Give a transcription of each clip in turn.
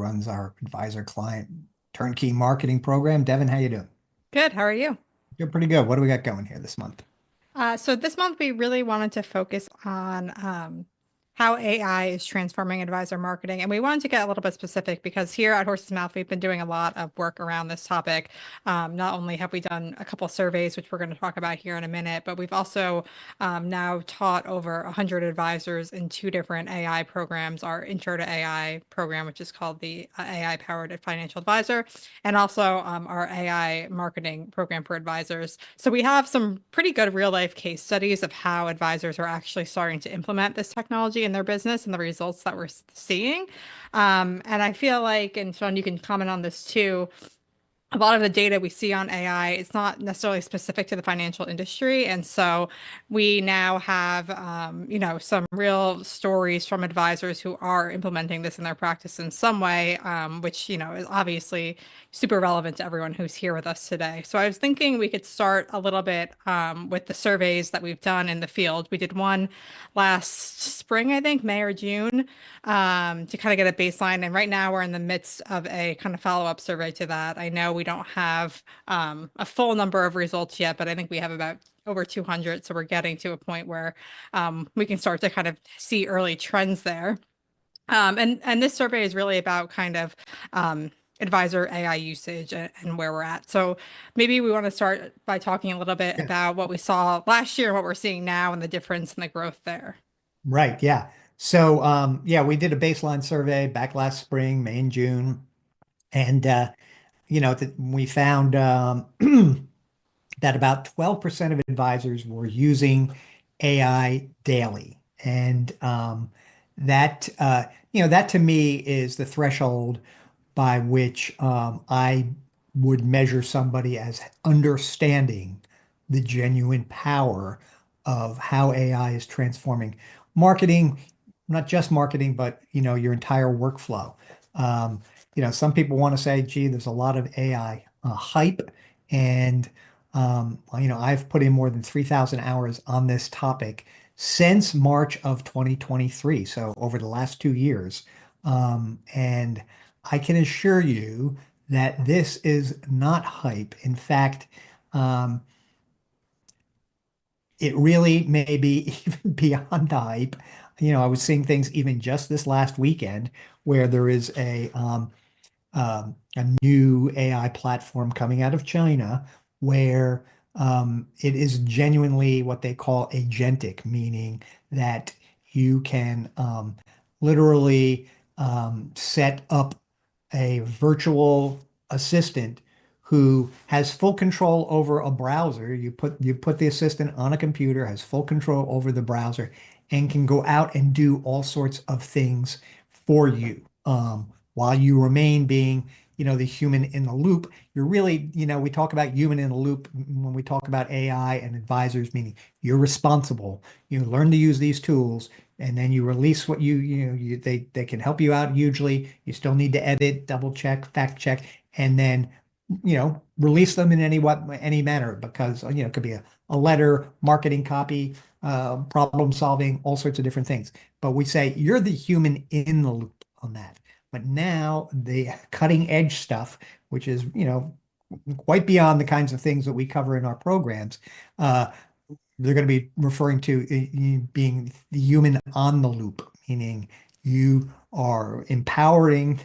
runs our advisor client turnkey marketing program. Devin, how you doing? Good. How are you? Doing pretty good. What do we got going here this month? So this month we really wanted to focus on how AI is transforming advisor marketing, and we wanted to get a little bit specific because here at Horse's Mouth we've been doing a lot of work around this topic. Not only have we done a couple surveys, which we're going to talk about here in a minute, but we've also now taught over 100 advisors in two different AI programs: our Intro to AI program, which is called the AI Powered Financial Advisor, and also our AI marketing program for advisors. So we have some pretty good real life case studies of how advisors are actually starting to implement this technology in their business and the results that we're seeing. And I feel like, and Sean, you can comment on this too, a lot of the data we see on AI, it's not necessarily specific to the financial industry. And so we now have, some real stories from advisors who are implementing this in their practice in some way, which, is obviously super relevant to everyone who's here with us today. So I was thinking we could start a little bit with the surveys that we've done in the field. We did one last spring, I think, May or June, to kind of get a baseline. And right now we're in the midst of a kind of follow-up survey to that. I know we don't have a full number of results yet, but I think we have about over 200. So we're getting to a point where we can start to kind of see early trends there. And this survey is really about kind of advisor AI usage and where we're at. So maybe we want to start by talking a little bit Yeah. about what we saw last year and what we're seeing now and the difference in the growth there. Right. Yeah. So, yeah, we did a baseline survey back last spring, May and June, and we found that about 12% of advisors were using AI daily, and that to me is the threshold by which I would measure somebody as understanding the genuine power of how AI is transforming marketing, not just marketing, but your entire workflow. Some people want to say, gee, there's a lot of AI hype, and I've put in more than 3,000 hours on this topic since March of 2023, so over the last 2 years. And I can assure you that this is not hype. In fact, um, it really may be even beyond the hype. I was seeing things even just this last weekend where there is a new AI platform coming out of China where it is genuinely what they call agentic, meaning that you can literally set up a virtual assistant who has full control over a browser. You put the assistant on a computer, has full control over the browser, and can go out and do all sorts of things for you. While you remain being, the human in the loop. You're really, we talk about human in the loop when we talk about AI and advisors, meaning you're responsible. You learn to use these tools, and then you release what they can help you out hugely. You still need to edit, double check, fact check, and then, release them in any manner because, it could be a letter, marketing copy, problem solving, all sorts of different things. But we say you're the human in the loop on that. But now the cutting edge stuff, which is, quite beyond the kinds of things that we cover in our programs, uh, they're going to be referring to being the human on the loop, meaning you are empowering.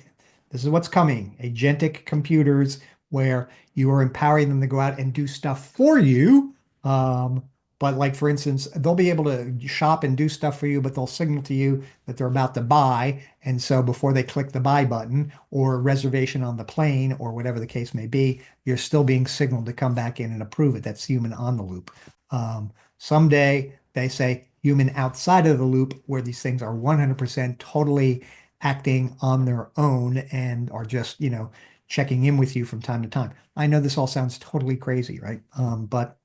This is what's coming, agentic computers, where you are empowering them to go out and do stuff for you. Um, but like, for instance, they'll be able to shop and do stuff for you, but they'll signal to you that they're about to buy. And so before they click the buy button or reservation on the plane or whatever the case may be, you're still being signaled to come back in and approve it. That's human on the loop. Someday they say human outside of the loop, where these things are 100% totally acting on their own and are just, checking in with you from time to time. I know this all sounds totally crazy, right? But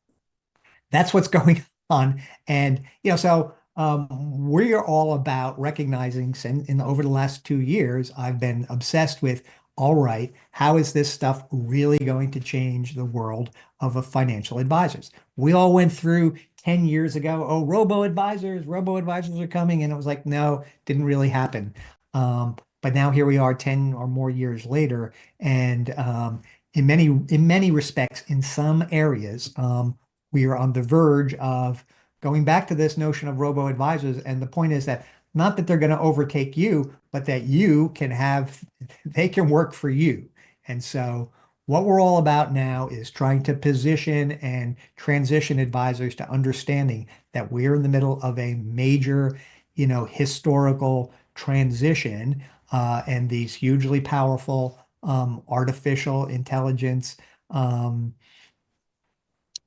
that's what's going on. And, so we are all about recognizing, over the last 2 years, I've been obsessed with, all right, how is this stuff really going to change the world of a financial advisors? We all went through 10 years ago, oh, robo advisors are coming. And it was like, no, didn't really happen. But now here we are 10 or more years later, and in many respects, in some areas, we are on the verge of going back to this notion of robo-advisors. And the point is that not that they're going to overtake you, but that you can have, they can work for you. And so what we're all about now is trying to position and transition advisors to understanding that we're in the middle of a major, historical transition, and these hugely powerful artificial intelligence um,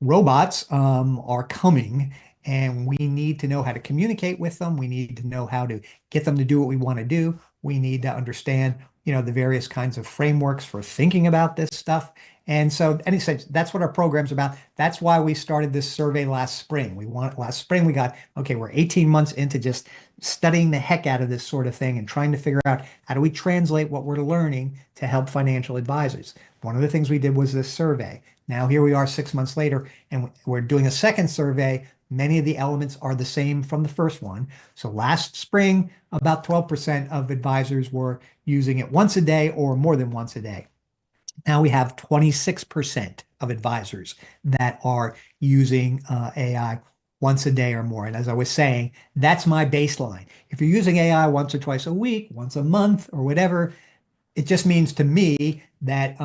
robots are coming, and we need to know how to communicate with them. We need to know how to get them to do what we want to do. We need to understand, the various kinds of frameworks for thinking about this stuff. And so, any sense, that's what our program's about. That's why we started this survey last spring. Last spring, we got, okay, we're 18 months into just studying the heck out of this sort of thing and trying to figure out how do we translate what we're learning to help financial advisors. One of the things we did was this survey. Now here we are 6 months later, and we're doing a second survey. Many of the elements are the same from the first one. So last spring, about 12% of advisors were using it once a day or more than once a day. Now we have 26% of advisors that are using AI once a day or more. And as I was saying, that's my baseline. If you're using AI once or twice a week, once a month, or whatever, it just means to me that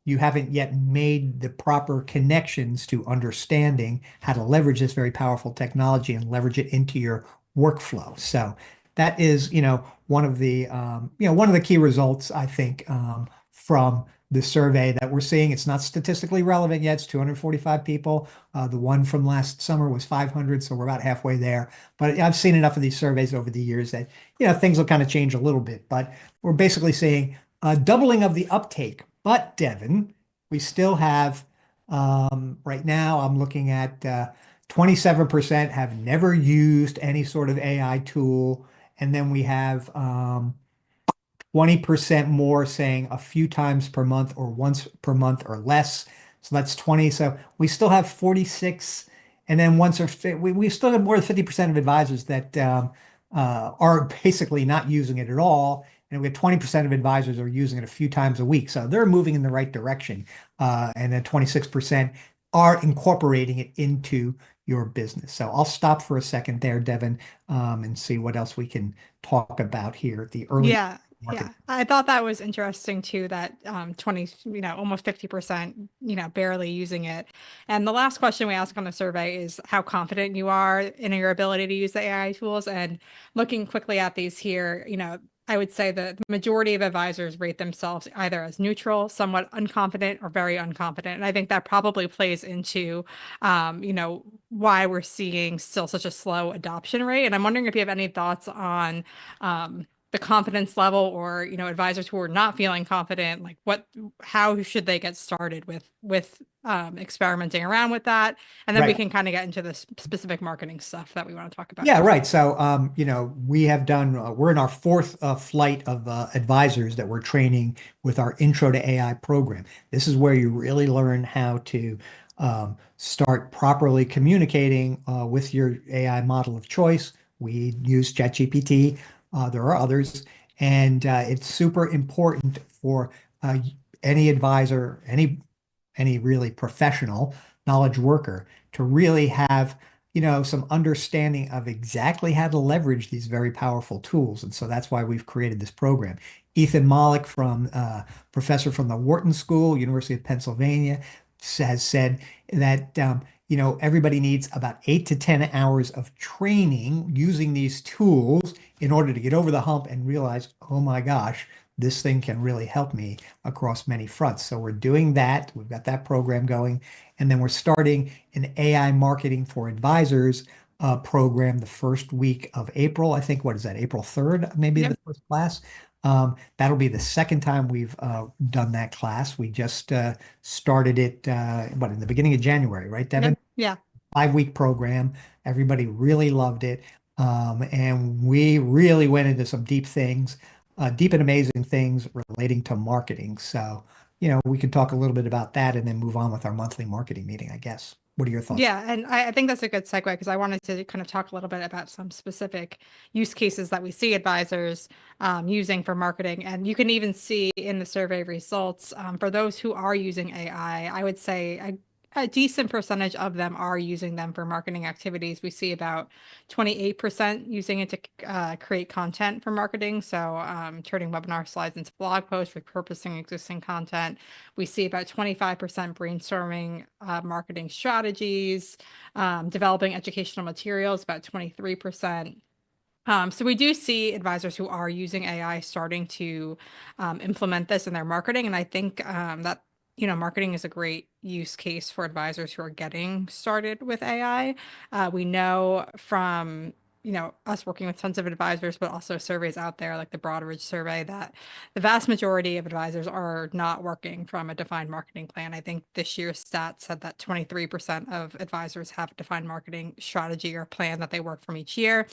you haven't yet made the proper connections to understanding how to leverage this very powerful technology and leverage it into your workflow. So that is, one of the key results, I think, from the survey that we're seeing. It's not statistically relevant yet. It's 245 people. The one from last summer was 500, so we're about halfway there. But I've seen enough of these surveys over the years that, things will kind of change a little bit. But we're basically seeing a doubling of the uptake. But Devin, we still have, right now, I'm looking at 27% have never used any sort of AI tool. And then we have 20% more saying a few times per month or once per month or less. So that's 20. So we still have 46. And then we still have more than 50% of advisors that are basically not using it at all. And we have 20% of advisors are using it a few times a week. So they're moving in the right direction. And then 26% are incorporating it into your business. So I'll stop for a second there, Devin, and see what else we can talk about here at the early Yeah, market. yeah. I thought that was interesting too, that 20, almost 50%, barely using it. And the last question we ask on the survey is how confident you are in your ability to use the AI tools. And looking quickly at these here, I would say that the majority of advisors rate themselves either as neutral, somewhat unconfident, or very unconfident. And I think that probably plays into, why we're seeing still such a slow adoption rate. And I'm wondering if you have any thoughts on, the confidence level, or advisors who are not feeling confident, like how should they get started with experimenting around with that, and then we Right. can kind of get into the specific marketing stuff that we want to talk about Yeah, here. right. So, we have done, we're in our fourth flight of advisors that we're training with our Intro to AI program. This is where you really learn how to start properly communicating with your AI model of choice. We use ChatGPT. There are others, and it's super important for any advisor, any really professional knowledge worker to really have, some understanding of exactly how to leverage these very powerful tools. And so that's why we've created this program. Ethan Mollick, from professor from the Wharton School, University of Pennsylvania, has said that everybody needs about 8 to 10 hours of training using these tools in order to get over the hump and realize, oh my gosh, this thing can really help me across many fronts. So we're doing that. We've got that program going. And then we're starting an AI marketing for advisors program the first week of April. I think, what is that, April 3rd, maybe Yep. the first class. That'll be the second time we've done that class. We just started it, in the beginning of January, right, Devin? Yep. Yeah. 5-week program. Everybody really loved it. And we really went into some deep and amazing things relating to marketing. So, we could talk a little bit about that and then move on with our monthly marketing meeting, I guess. What are your thoughts? Yeah, and I think that's a good segue because I wanted to kind of talk a little bit about some specific use cases that we see advisors using for marketing. And you can even see in the survey results for those who are using AI, I would say a decent percentage of them are using them for marketing activities. We see about 28% using it to create content for marketing. So turning webinar slides into blog posts, repurposing existing content. We see about 25% brainstorming marketing strategies, developing educational materials, about 23%. So we do see advisors who are using AI starting to implement this in their marketing, and I think that marketing is a great use case for advisors who are getting started with AI. We know from us working with tons of advisors, but also surveys out there like the Broadridge survey that the vast majority of advisors are not working from a defined marketing plan. I think this year's stat said that 23% of advisors have a defined marketing strategy or plan that they work from each year.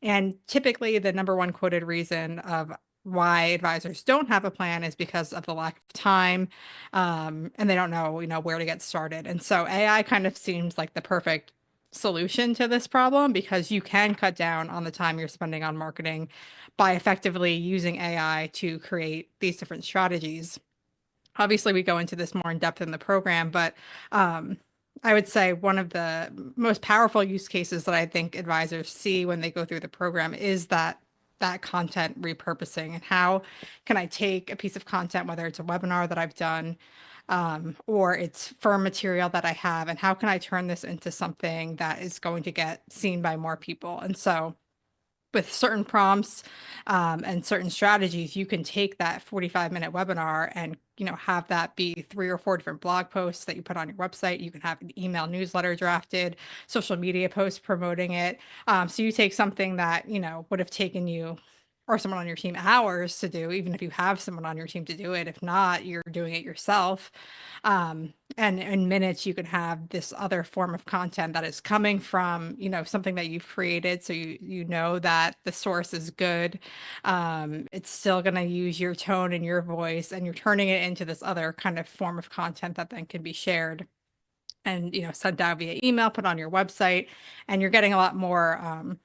And typically, the number one quoted reason of why advisors don't have a plan is because of the lack of time, and they don't know, where to get started. And so AI kind of seems like the perfect solution to this problem because you can cut down on the time you're spending on marketing by effectively using AI to create these different strategies. Obviously, we go into this more in depth in the program, but I would say one of the most powerful use cases that I think advisors see when they go through the program is that content repurposing and how can I take a piece of content, whether it's a webinar that I've done, or it's firm material that I have, and how can I turn this into something that is going to get seen by more people? And so with certain prompts and certain strategies, you can take that 45-minute webinar and have that be 3 or 4 different blog posts that you put on your website. You can have an email newsletter drafted, social media posts promoting it. So you take something that would have taken you or someone on your team hours to do, even if you have someone on your team to do it. If not, you're doing it yourself. And in minutes, you can have this other form of content that is coming from, something that you've created. So you know that the source is good. It's still going to use your tone and your voice, and you're turning it into this other kind of form of content that then can be shared and sent out via email, put on your website, and you're getting a lot more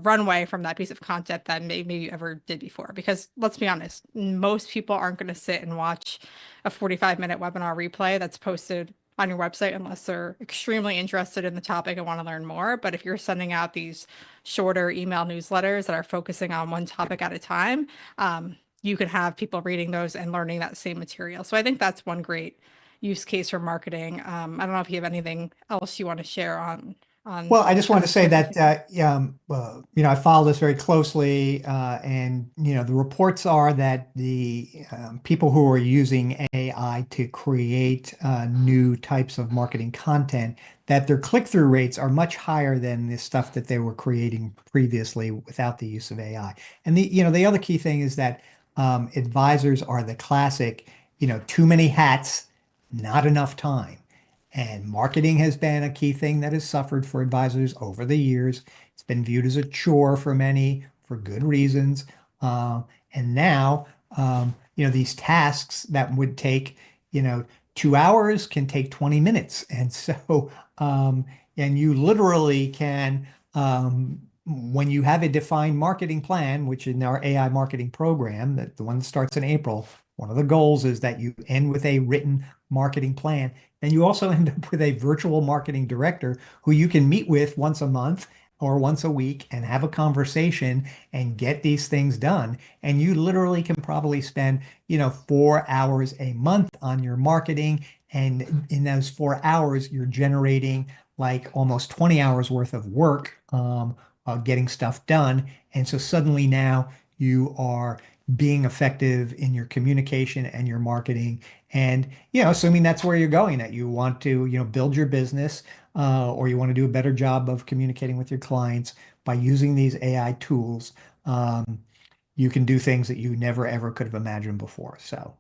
runway from that piece of content than maybe you ever did before. Because let's be honest, most people aren't going to sit and watch a 45-minute webinar replay that's posted on your website unless they're extremely interested in the topic and want to learn more. But if you're sending out these shorter email newsletters that are focusing on one topic at a time, you can have people reading those and learning that same material. So I think that's one great use case for marketing. I don't know if you have anything else you want to share on Well, I just how want to this say might be that changing. I follow this very closely, and the reports are that the people who are using AI to create new types of marketing content, that their click-through rates are much higher than the stuff that they were creating previously without the use of AI. And the other key thing is that advisors are the classic, too many hats, not enough time. And marketing has been a key thing that has suffered for advisors over the years. It's been viewed as a chore for many for good reasons. Uh, and now, these tasks that would take, 2 hours can take 20 minutes. And so, and you literally can, when you have a defined marketing plan, which in our AI marketing program, that the one that starts in April, one of the goals is that you end with a written marketing plan. And you also end up with a virtual marketing director who you can meet with once a month or once a week and have a conversation and get these things done. And you literally can probably spend, 4 hours a month on your marketing. And in those 4 hours, you're generating like almost 20 hours worth of work getting stuff done. And so suddenly now you are being effective in your communication and your marketing. And, assuming that's where you're going, that you want to, build your business, or you want to do a better job of communicating with your clients by using these AI tools, you can do things that you never ever could have imagined before. So,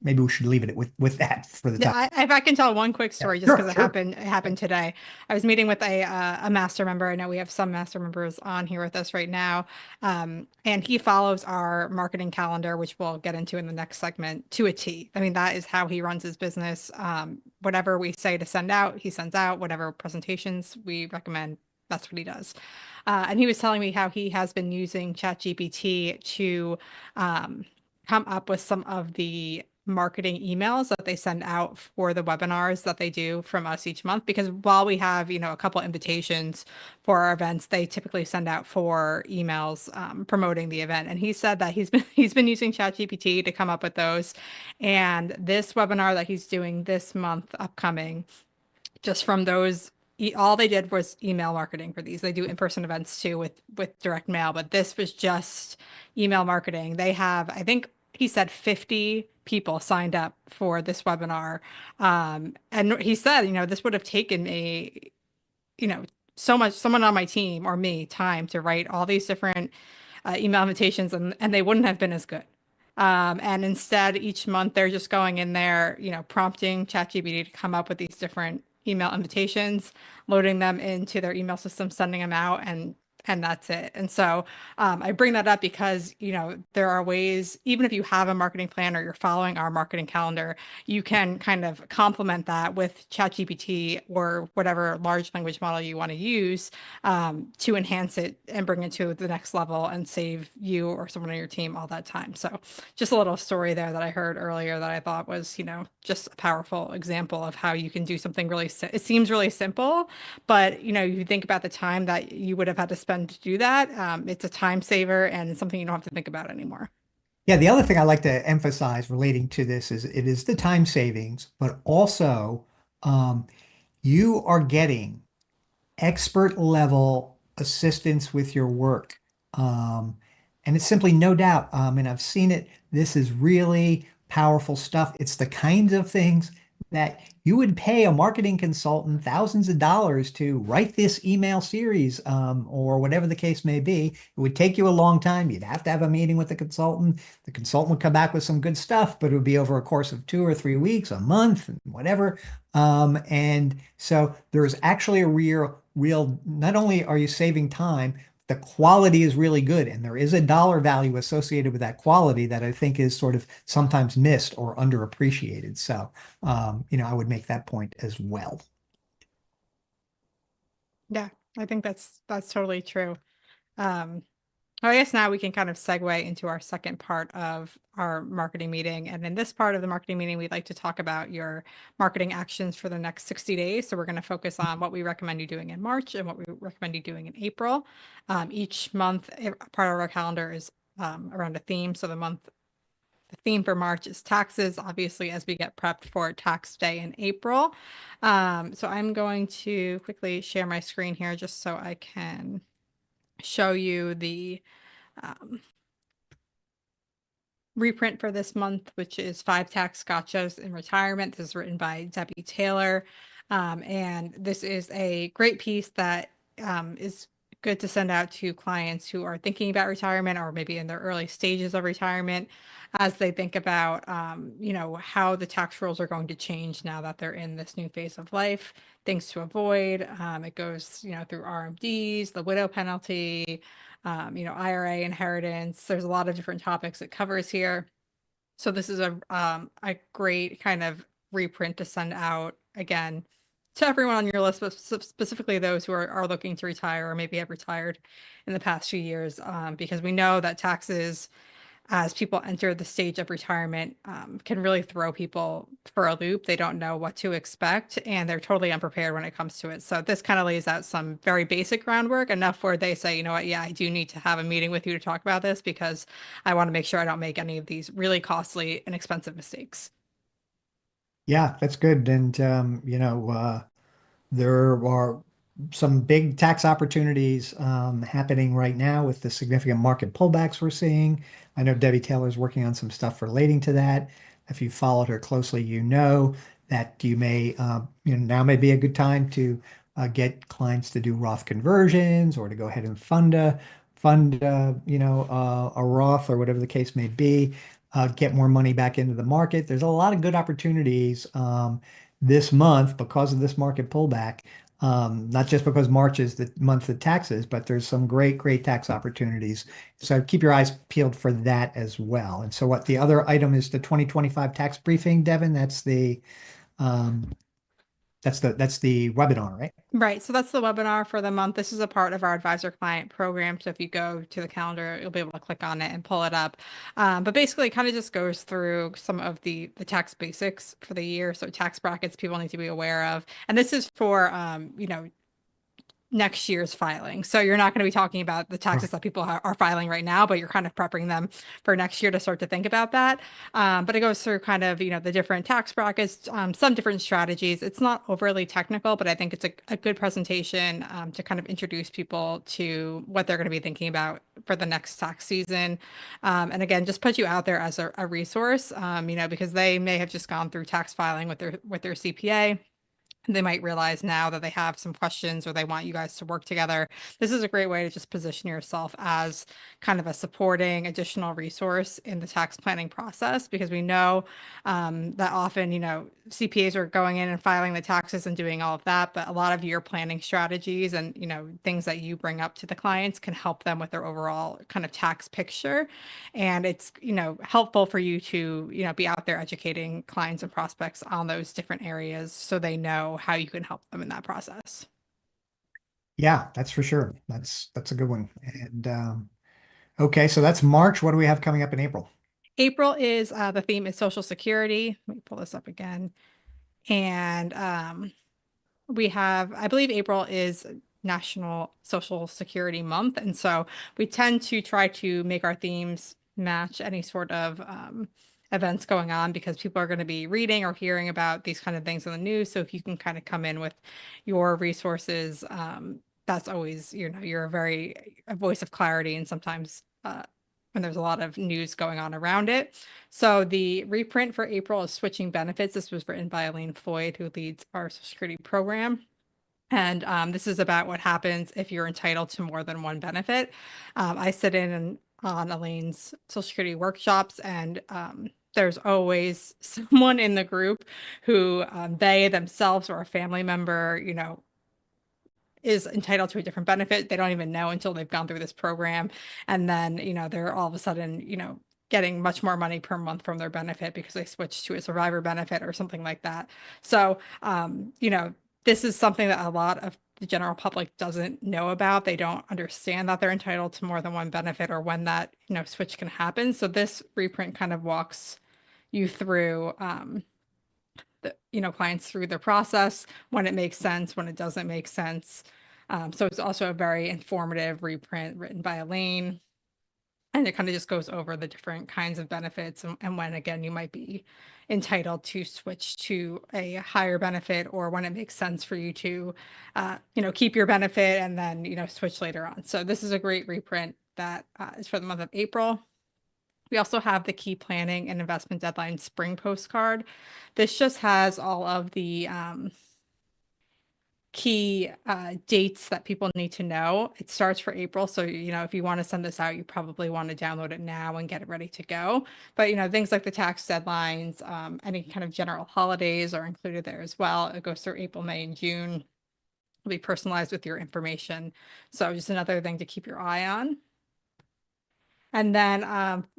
maybe we should leave it with that for the Yeah, time. if I can tell one quick Yeah, story, just because sure, sure. it happened today. I was meeting with a master member. I know we have some master members on here with us right now, and he follows our marketing calendar, which we'll get into in the next segment, to a T. I mean, that is how he runs his business. Whatever we say to send out, he sends out. Whatever presentations we recommend, that's what he does. And he was telling me how he has been using ChatGPT to um, come up with some of the marketing emails that they send out for the webinars that they do from us each month. Because while we have, a couple invitations for our events, they typically send out 4 emails promoting the event. And he said that he's been using ChatGPT to come up with those. And this webinar that he's doing this month upcoming, just from those, all they did was email marketing for these. They do in-person events too with direct mail, but this was just email marketing. They have, I think he said, 50 people signed up for this webinar. And he said, this would have taken me, you know, so much, someone on my team or me time to write all these different email invitations, and they wouldn't have been as good. And instead, each month they're just going in there, prompting ChatGPT to come up with these different email invitations, loading them into their email system, sending them out, and that's it. And so I bring that up because, there are ways, even if you have a marketing plan or you're following our marketing calendar, you can kind of complement that with ChatGPT or whatever large language model you want to use to enhance it and bring it to the next level and save you or someone on your team all that time. So just a little story there that I heard earlier that I thought was, just a powerful example of how you can do something really, it seems really simple, but, you think about the time that you would have had to spend to do that. It's a time saver and it's something you don't have to think about anymore. Yeah, the other thing I like to emphasize relating to this is it is the time savings, but also um, you are getting expert level assistance with your work. Um, and it's simply no doubt, and I've seen it, this is really powerful stuff. It's the kinds of things that you would pay a marketing consultant thousands of dollars to write this email series, or whatever the case may be. It would take you a long time. You'd have to have a meeting with the consultant. The consultant would come back with some good stuff, but it would be over a course of 2 or 3 weeks, a month, whatever. And so there's actually a real, not only are you saving time, the quality is really good. And there is a dollar value associated with that quality that I think is sort of sometimes missed or underappreciated. So, I would make that point as well. Yeah, I think that's totally true. Um, I guess now we can kind of segue into our second part of our marketing meeting. And in this part of the marketing meeting, we'd like to talk about your marketing actions for the next 60 days. So we're going to focus on what we recommend you doing in March and what we recommend you doing in April. Each month, part of our calendar is around a theme. So the theme for March is taxes, obviously, as we get prepped for tax day in April. So I'm going to quickly share my screen here just so I can show you the um, reprint for this month, which is 5 tax gotchas in retirement. This is written by Debbie Taylor. And this is a great piece that is good to send out to clients who are thinking about retirement or maybe in their early stages of retirement as they think about, how the tax rules are going to change now that they're in this new phase of life, things to avoid. It goes, through RMDs, the widow penalty, IRA inheritance. There's a lot of different topics it covers here. So this is a great kind of reprint to send out again to everyone on your list, but specifically those who are looking to retire or maybe have retired in the past few years, because we know that taxes, as people enter the stage of retirement, can really throw people for a loop. They don't know what to expect and they're totally unprepared when it comes to it. So this kind of lays out some very basic groundwork, enough where they say, you know what, yeah, I do need to have a meeting with you to talk about this because I want to make sure I don't make any of these really costly and expensive mistakes. Yeah, that's good. And, there are some big tax opportunities happening right now with the significant market pullbacks we're seeing. I know Debbie Taylor's working on some stuff relating to that. If you followed her closely, you know that you may, now may be a good time to get clients to do Roth conversions or to go ahead and fund a Roth or whatever the case may be. get more money back into the market. There's a lot of good opportunities this month because of this market pullback. Not just because March is the month of taxes, but there's some great, great tax opportunities. So keep your eyes peeled for that as well. And so what the other item is the 2025 tax briefing, Devin. Um, that's the webinar, right? Right. So that's the webinar for the month. This is a part of our advisor client program. So if you go to the calendar, you'll be able to click on it and pull it up. But basically, it kind of just goes through some of the tax basics for the year. So tax brackets people need to be aware of. And this is for, next year's filing. So you're not going to be talking about the taxes Right. that people are filing right now, but you're kind of prepping them for next year to start to think about that. But it goes through kind of, the different tax brackets, some different strategies. It's not overly technical, but I think it's a good presentation to kind of introduce people to what they're going to be thinking about for the next tax season. And again, just put you out there as a resource, because they may have just gone through tax filing with their CPA. They might realize now that they have some questions or they want you guys to work together. This is a great way to just position yourself as kind of a supporting additional resource in the tax planning process, because we know that often, CPAs are going in and filing the taxes and doing all of that, but a lot of your planning strategies and, things that you bring up to the clients can help them with their overall kind of tax picture. And it's, helpful for you to, be out there educating clients and prospects on those different areas so they know how you can help them in that process. Yeah, that's for sure. That's a good one. And okay, so that's March. What do we have coming up in April? April is the theme is Social Security. Let me pull this up again. And we have, I believe April is National Social Security Month. And so we tend to try to make our themes match any sort of events going on, because people are going to be reading or hearing about these kind of things in the news. So if you can kind of come in with your resources, that's always, you're a voice of clarity. And sometimes when there's a lot of news going on around it. So the reprint for April is Switching Benefits. This was written by Elaine Floyd, who leads our Social Security program. And this is about what happens if you're entitled to more than one benefit. I sit in on Elaine's Social Security workshops, and there's always someone in the group who they themselves or a family member, is entitled to a different benefit. They don't even know until they've gone through this program. And then, they're all of a sudden, getting much more money per month from their benefit because they switched to a survivor benefit or something like that. So, this is something that a lot of the general public doesn't know about. They don't understand that they're entitled to more than one benefit or when that, switch can happen. So this reprint kind of walks you through, clients through the process, when it makes sense, when it doesn't make sense. So it's also a very informative reprint written by Elaine. And it kind of just goes over the different kinds of benefits and when, again, you might be entitled to switch to a higher benefit, or when it makes sense for you to, keep your benefit and then, switch later on. So this is a great reprint that is for the month of April. We also have the key planning and investment deadline spring postcard. This just has all of the key dates that people need to know. It starts for April. So, if you want to send this out, you probably want to download it now and get it ready to go. But, things like the tax deadlines, any kind of general holidays are included there as well. It goes through April, May, and June. It'll be personalized with your information. So just another thing to keep your eye on. And then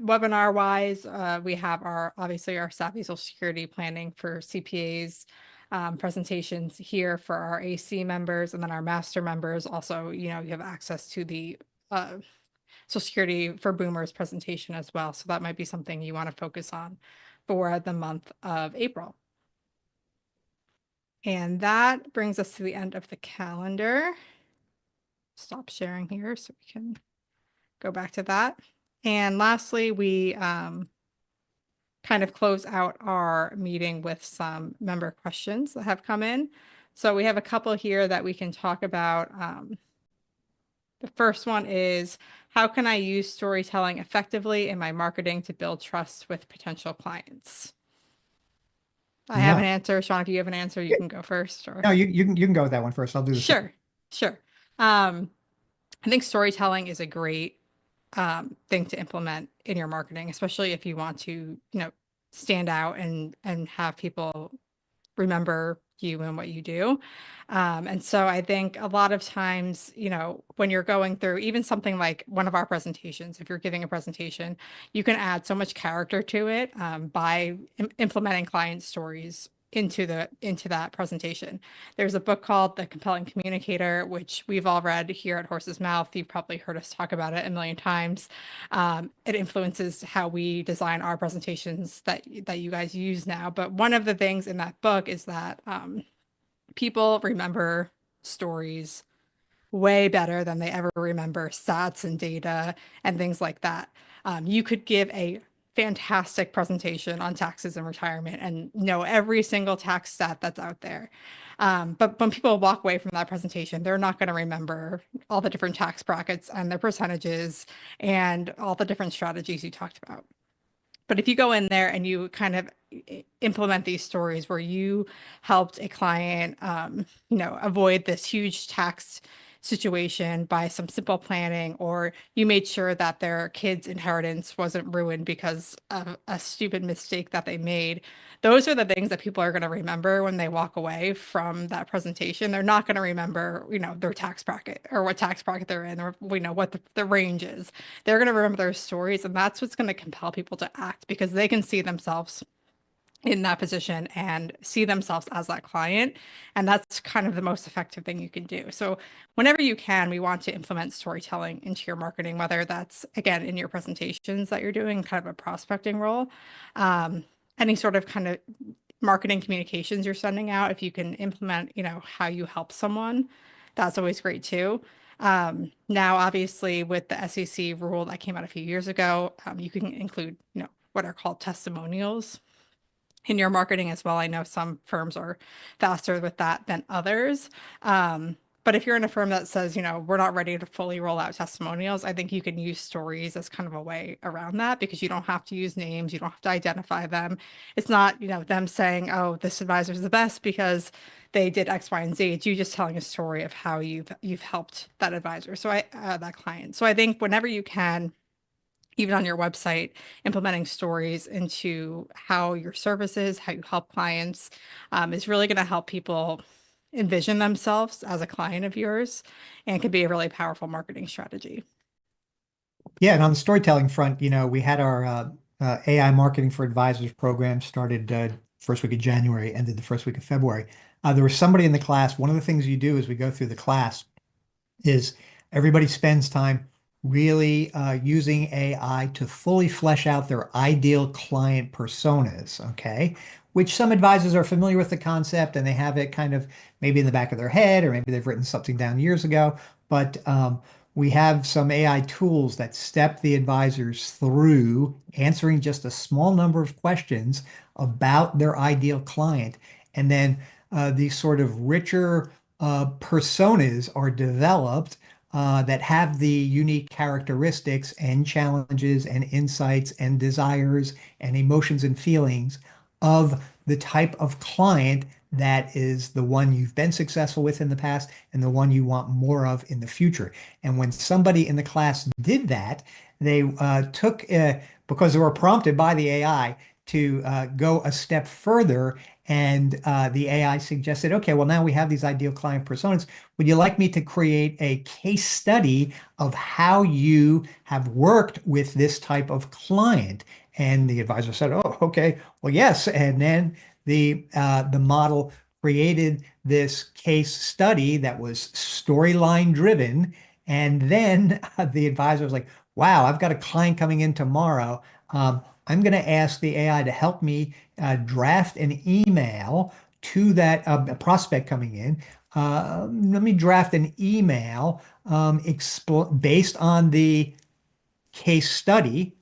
webinar wise, we have obviously our Savvy Social Security Planning for CPAs presentations here for our AC members, and then our master members also, you have access to the Social Security for Boomers presentation as well. So that might be something you want to focus on for the month of April. And that brings us to the end of the calendar. Stop sharing here so we can go back to that. And lastly, we kind of close out our meeting with some member questions that have come in. So we have a couple here that we can talk about. The first one is, how can I use storytelling effectively in my marketing to build trust with potential clients? I have an Yeah. answer. Sean, if you have an answer, you can go first. Or No, you can go with that one first. I'll do the second. sure, sure. I think storytelling is a great thing to implement in your marketing, especially if you want to, stand out and have people remember you and what you do. And so I think a lot of times, when you're going through even something like one of our presentations, if you're giving a presentation, you can add so much character to it by implementing client stories into that presentation. There's a book called The Compelling Communicator, which we've all read here at Horse's Mouth. You've probably heard us talk about it a million times. It influences how we design our presentations that you guys use now. But one of the things in that book is that people remember stories way better than they ever remember stats and data and things like that. You could give a fantastic presentation on taxes and retirement and know every single tax stat that's out there. But when people walk away from that presentation, they're not going to remember all the different tax brackets and their percentages and all the different strategies you talked about. But if you go in there and you kind of implement these stories where you helped a client, avoid this huge tax situation by some simple planning, or you made sure that their kids' inheritance wasn't ruined because of a stupid mistake that they made. Those are the things that people are going to remember when they walk away from that presentation. They're not going to remember, their tax bracket or what tax bracket they're in, or what the range is. They're going to remember those stories, and that's what's going to compel people to act because they can see themselves in that position and see themselves as that client. And that's kind of the most effective thing you can do. So whenever you can, we want to implement storytelling into your marketing, whether that's, again, in your presentations that you're doing, kind of a prospecting role, any sort of kind of marketing communications you're sending out. If you can implement, how you help someone, that's always great too. Now, obviously, with the SEC rule that came out a few years ago, you can include, what are called testimonials in your marketing as well. I know some firms are faster with that than others. But if you're in a firm that says, we're not ready to fully roll out testimonials, I think you can use stories as kind of a way around that because you don't have to use names. You don't have to identify them. It's not, them saying, oh, this advisor is the best because they did X, Y, and Z. It's you just telling a story of how you've helped that advisor. So that client. So I think whenever you can, even on your website, implementing stories into how your services, how you help clients, is really going to help people envision themselves as a client of yours and can be a really powerful marketing strategy. Yeah, and on the storytelling front, we had our AI Marketing for Advisors program started first week of January, ended the first week of February. There was somebody in the class. One of the things you do as we go through the class is everybody spends time really using AI to fully flesh out their ideal client personas, okay? Which some advisors are familiar with the concept and they have it kind of maybe in the back of their head, or maybe they've written something down years ago. But we have some AI tools that step the advisors through answering just a small number of questions about their ideal client. And then these sort of richer personas are developed that have the unique characteristics and challenges and insights and desires and emotions and feelings of the type of client that is the one you've been successful with in the past and the one you want more of in the future. And when somebody in the class did that, they took, because they were prompted by the AI to go a step further. And the AI suggested, okay, well, now we have these ideal client personas. Would you like me to create a case study of how you have worked with this type of client? And the advisor said, oh, okay, well, yes. And then the model created this case study that was storyline driven. And then the advisor was like, wow, I've got a client coming in tomorrow. I'm going to ask the AI to help me draft an email to that prospect coming in. Let me draft an email based on the case study,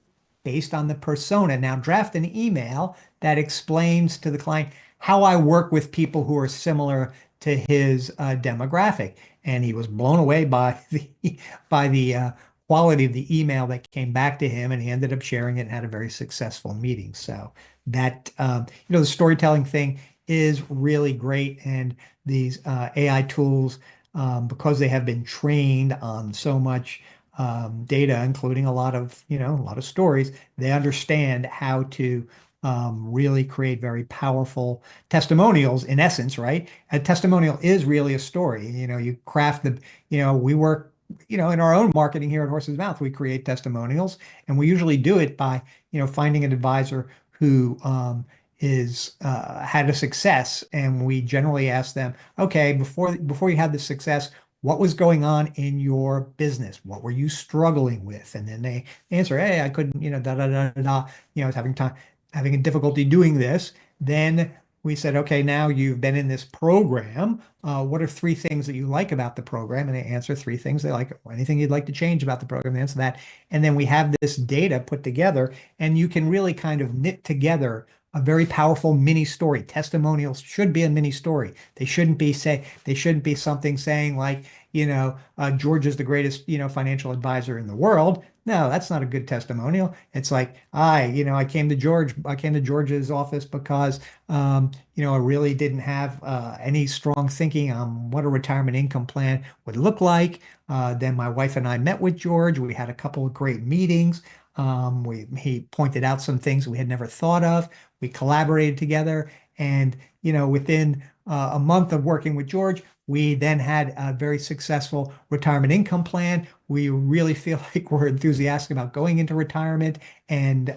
based on the persona. Now, draft an email that explains to the client how I work with people who are similar to his demographic. And he was blown away by the quality of the email that came back to him, and he ended up sharing it and had a very successful meeting. So that the storytelling thing is really great, and these AI tools, because they have been trained on so much data, including a lot of, a lot of stories. They understand how to really create very powerful testimonials in essence, right? A testimonial is really a story. You craft we work, in our own marketing here at Horse's Mouth, we create testimonials, and we usually do it by, finding an advisor who is had a success, and we generally ask them, okay, before you had the success, what was going on in your business? What were you struggling with? And then they answer, hey, I couldn't, da da da da da, I was having a difficulty doing this. Then we said, okay, now you've been in this program. What are three things that you like about the program? And they answer three things they like. Anything you'd like to change about the program, they answer that. And then we have this data put together, and you can really kind of knit together a very powerful mini story. Testimonials should be a mini story. They shouldn't be something saying like, George is the greatest, financial advisor in the world. No, that's not a good testimonial. It's like, I came to George's office because, I really didn't have any strong thinking on what a retirement income plan would look like. Then my wife and I met with George. We had a couple of great meetings. He pointed out some things we had never thought of. We collaborated together, and within a month of working with George, we then had a very successful retirement income plan. We really feel like we're enthusiastic about going into retirement and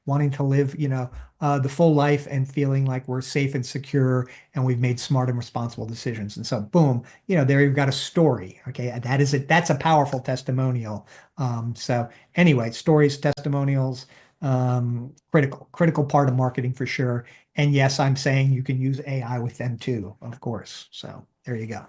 wanting to live, the full life and feeling like we're safe and secure and we've made smart and responsible decisions. And so, boom, there you've got a story. Okay, that is it. That's a powerful testimonial. So anyway, stories, testimonials, critical part of marketing for sure. And yes, I'm saying you can use AI with them too, of course. So there you go.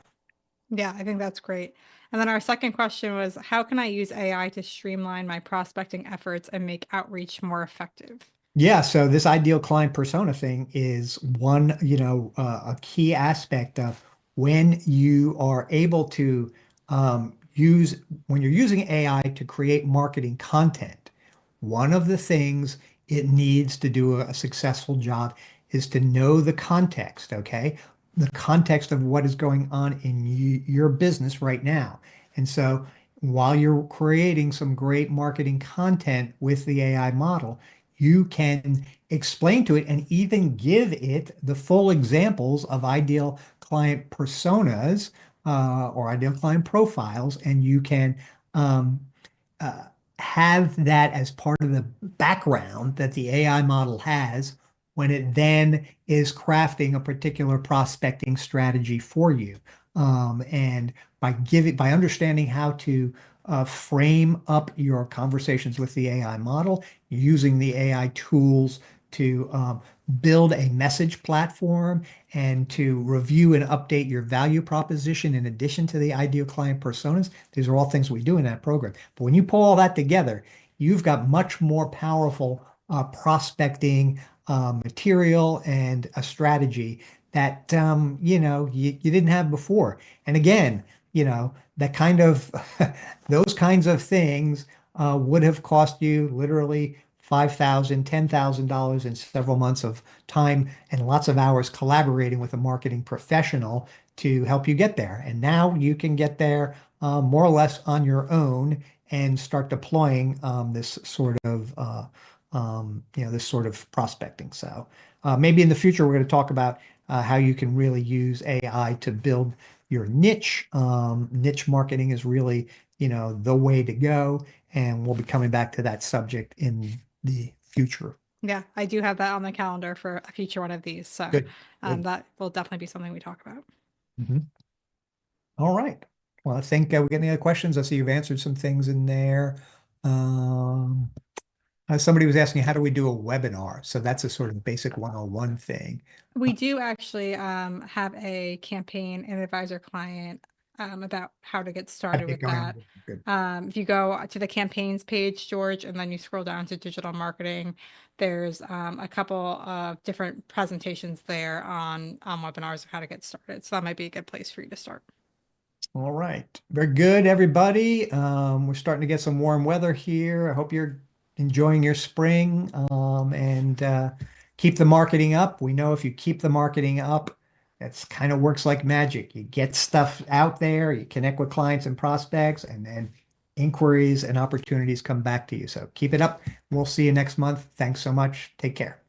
Yeah, I think that's great. And then our second question was, how can I use AI to streamline my prospecting efforts and make outreach more effective? Yeah, so this ideal client persona thing is one, a key aspect of when you are able to when you're using AI to create marketing content. One of the things it needs to do a successful job is to know the context, okay? The context of what is going on in your business right now. And so while you're creating some great marketing content with the AI model, you can explain to it and even give it the full examples of ideal client personas or ideal client profiles, and you can um, uh, have that as part of the background that the AI model has when it then is crafting a particular prospecting strategy for you. And by understanding how to frame up your conversations with the AI model, using the AI tools to build a message platform and to review and update your value proposition in addition to the ideal client personas. These are all things we do in that program. But when you pull all that together, you've got much more powerful prospecting material and a strategy that you didn't have before. And again, that kind of those kinds of things would have cost you literally $5,000, $10,000 in several months of time and lots of hours collaborating with a marketing professional to help you get there. And now you can get there more or less on your own and start deploying this sort of prospecting. So maybe in the future we're going to talk about how you can really use AI to build your niche. Niche marketing is really, the way to go, and we'll be coming back to that subject in the future. Yeah, I do have that on the calendar for a future one of these. So Good. Good. that will definitely be something we talk about. Mhm. All right. Well, I think we get any other questions? I see you've answered some things in there. Um, somebody was asking, how do we do a webinar? So that's a sort of basic 101 thing. We do actually have a campaign and advisor client about how to get How to started get with going. that. Good. If you go to the campaigns page, George, and then you scroll down to digital marketing, there's a couple of different presentations there on webinars of how to get started. So that might be a good place for you to start. All right. Very good, everybody. We're starting to get some warm weather here. I hope you're enjoying your spring and keep the marketing up. We know if you keep the marketing up, that's kind of works like magic. You get stuff out there, you connect with clients and prospects, and then inquiries and opportunities come back to you. So keep it up. We'll see you next month. Thanks so much. Take care.